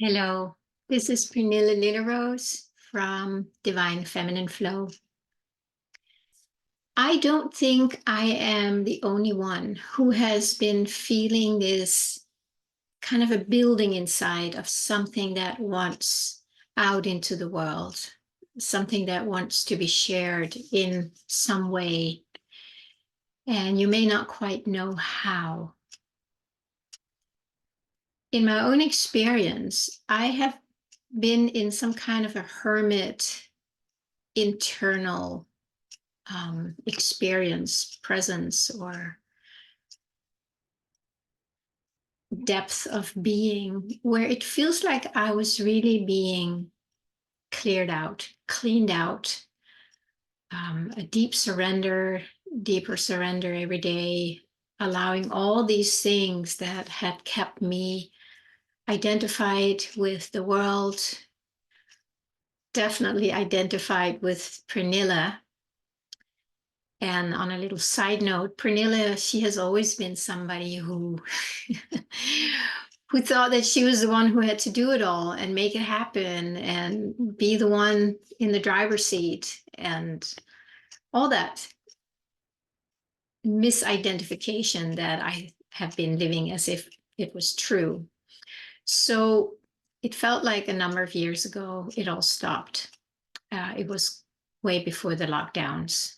Hello, this is Pernilla Little Rose from Divine Feminine Flow. I don't think I am the only one who has been feeling this kind of a building inside of something that wants out into the world, something that wants to be shared in some way, and you may not quite know how. In my own experience, I have been in some kind of a hermit internal experience, presence, or depth of being, where it feels like I was really being cleared out, cleaned out, a deep surrender, deeper surrender every day, allowing all these things that had kept me identified with the world, definitely identified with Pernilla. And on a little side note, Pernilla, she has always been somebody who who thought that she was the one who had to do it all and make it happen and be the one in the driver's seat and all that misidentification that I have been living as if it was true. So it felt like a number of years ago, it all stopped. It was way before the lockdowns.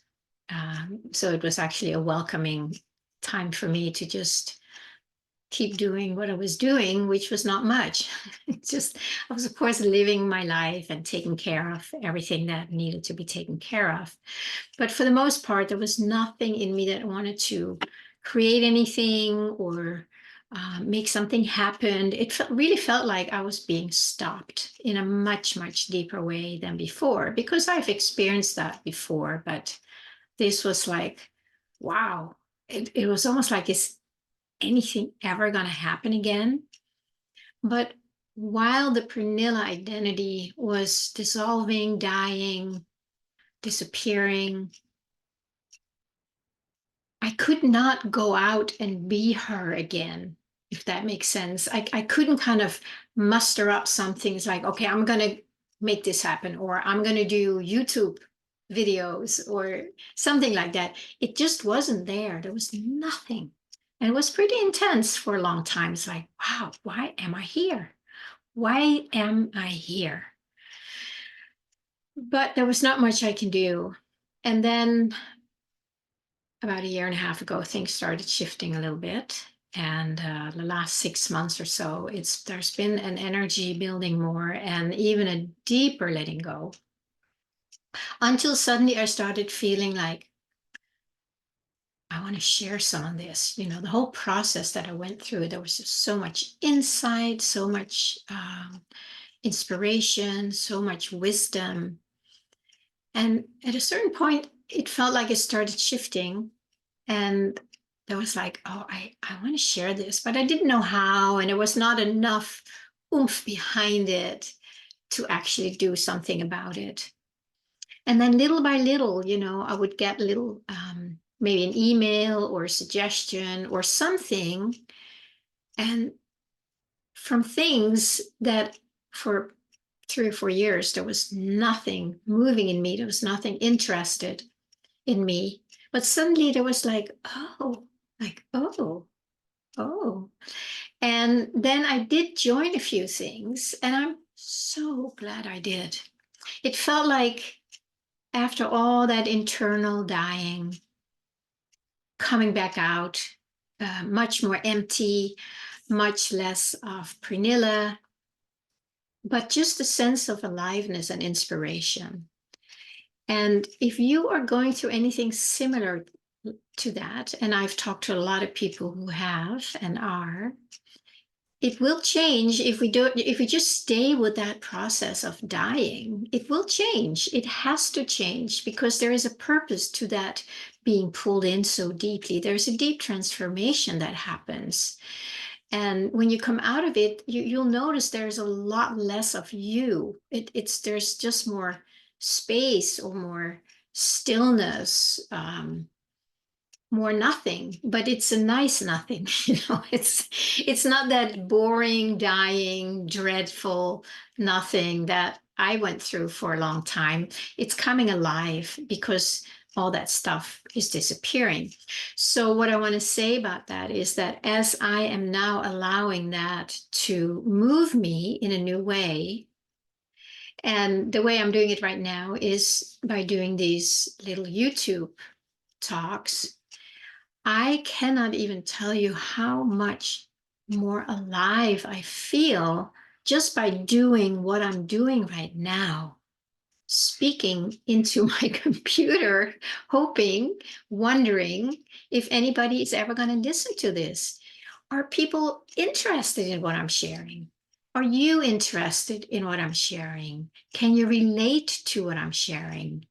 So it was actually a welcoming time for me to just keep doing what I was doing, which was not much. Just, I was, of course, living my life and taking care of everything that needed to be taken care of. But for the most part, there was nothing in me that wanted to create anything or make something happen. It really felt like I was being stopped in a much, much deeper way than before, because I've experienced that before. But this was like, wow, it was almost like, is anything ever going to happen again? But while the Pernilla identity was dissolving, dying, disappearing, I could not go out and be her again, if that makes sense. I couldn't kind of muster up some things like, okay, I'm going to make this happen, or I'm going to do YouTube videos or something like that. It just wasn't there. There was nothing. And it was pretty intense for a long time. It's like, wow, why am I here? Why am I here? But there was not much I can do. And then about a year and a half ago, things started shifting a little bit. And the last 6 months or so, there's been an energy building more and even a deeper letting go. Until suddenly I started feeling like I want to share some of this. You know, the whole process that I went through, there was just so much insight, so much inspiration, so much wisdom. And at a certain point, it felt like it started shifting. And there was like, oh, I want to share this, but I didn't know how. And there was not enough oomph behind it to actually do something about it. And then little by little, you know, I would get little, maybe an email or a suggestion or something. And from things that for 3 or 4 years, there was nothing moving in me. There was nothing interested in me. But suddenly there was like, oh. And then I did join a few things, and I'm so glad I did. It felt like after all that internal dying, coming back out, much more empty, much less of Pernilla, but just a sense of aliveness and inspiration. And if you are going through anything similar to that, and I've talked to a lot of people who have and are, it will change if we just stay with that process of dying. It will change. It has to change because there is a purpose to that being pulled in so deeply. There's a deep transformation that happens. And when you come out of it, you'll notice there's a lot less of you. There's just more space or more stillness, more nothing, but it's a nice nothing. It's not that boring, dying, dreadful nothing that I went through for a long time. It's coming alive because all that stuff is disappearing. So what I want to say about that is that as I am now allowing that to move me in a new way, and the way I'm doing it right now is by doing these little YouTube talks, I cannot even tell you how much more alive I feel just by doing what I'm doing right now, speaking into my computer, hoping, wondering if anybody is ever going to listen to this. Are people interested in what I'm sharing? Are you interested in what I'm sharing? Can you relate to what I'm sharing?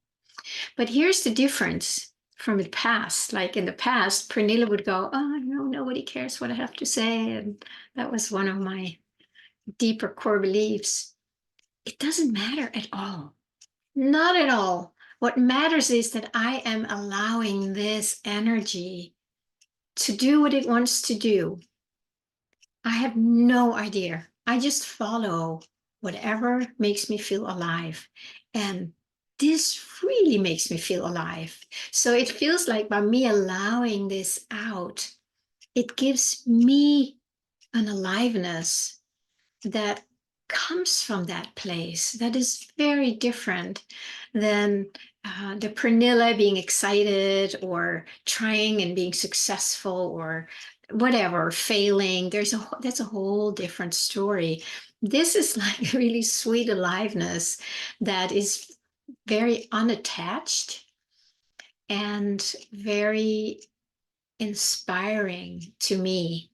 But here's the difference from the past. Like in the past, Pernilla would go, "Oh, no, nobody cares what I have to say." And that was one of my deeper core beliefs. It doesn't matter at all. Not at all. What matters is that I am allowing this energy to do what it wants to do. I have no idea. I just follow whatever makes me feel alive. And this really makes me feel alive. So it feels like by me allowing this out, it gives me an aliveness that comes from that place that is very different than the Pernilla being excited or trying and being successful or whatever, failing. That's a whole different story. This is like really sweet aliveness that is very unattached and very inspiring to me.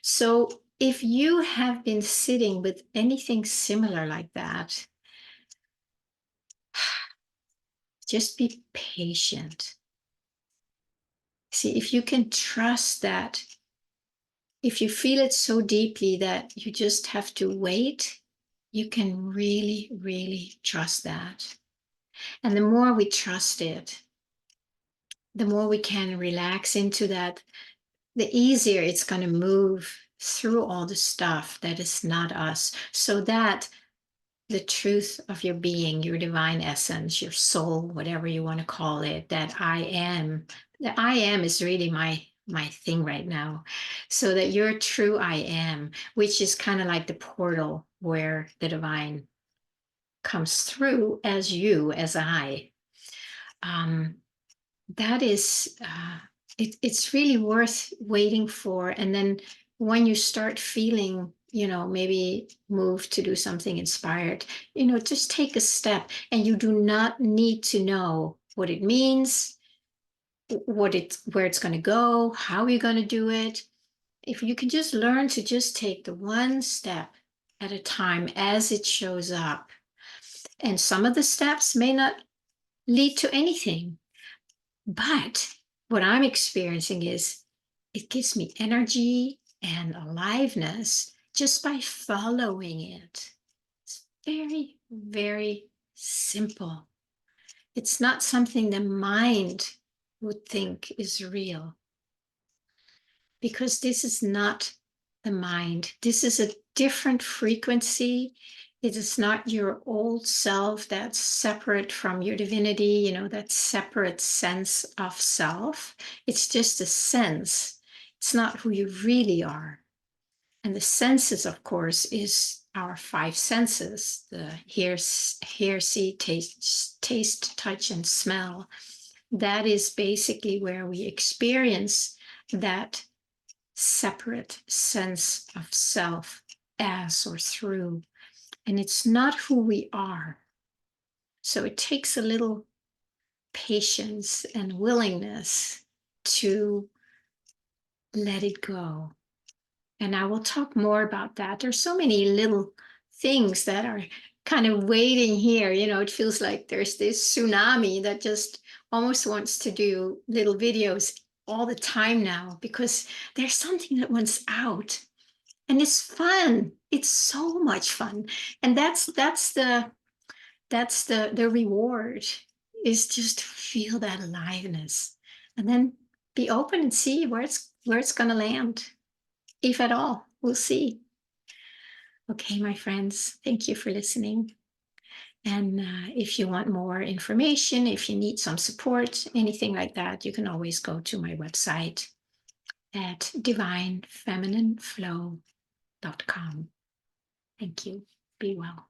So if you have been sitting with anything similar like that, just be patient. See, if you can trust that, if you feel it so deeply that you just have to wait, you can really, really trust that. And the more we trust it, the more we can relax into that, the easier it's going to move through all the stuff that is not us, so that the truth of your being, your divine essence, your soul, whatever you want to call it, that I am is really my thing right now. So that your true I am, which is kind of like the portal where the divine comes through as you, as I. That is, it's really worth waiting for. And then when you start feeling, maybe moved to do something inspired, just take a step, and you do not need to know what it means, where it's going to go, how you're going to do it. If you can just learn to just take the one step at a time as it shows up. And some of the steps may not lead to anything, but what I'm experiencing is it gives me energy and aliveness just by following it. It's very, very simple. It's not something the mind would think is real, because this is not the mind. This is a different frequency. It is not your old self that's separate from your divinity, that separate sense of self. It's just a sense. It's not who you really are. And the senses, of course, is our five senses: the hear, see, taste, touch, and smell. That is basically where we experience that separate sense of self as or through. And it's not who we are. So it takes a little patience and willingness to let it go. And I will talk more about that. There's so many little things that are kind of waiting here. It feels like there's this tsunami that just almost wants to do little videos all the time now, because there's something that wants out. And it's fun. It's so much fun. And that's the reward, is just to feel that aliveness. And then be open and see where it's going to land, if at all. We'll see. Okay, my friends, thank you for listening. And if you want more information, if you need some support, anything like that, you can always go to my website at divinefeminineflow.com. Thank you. Be well.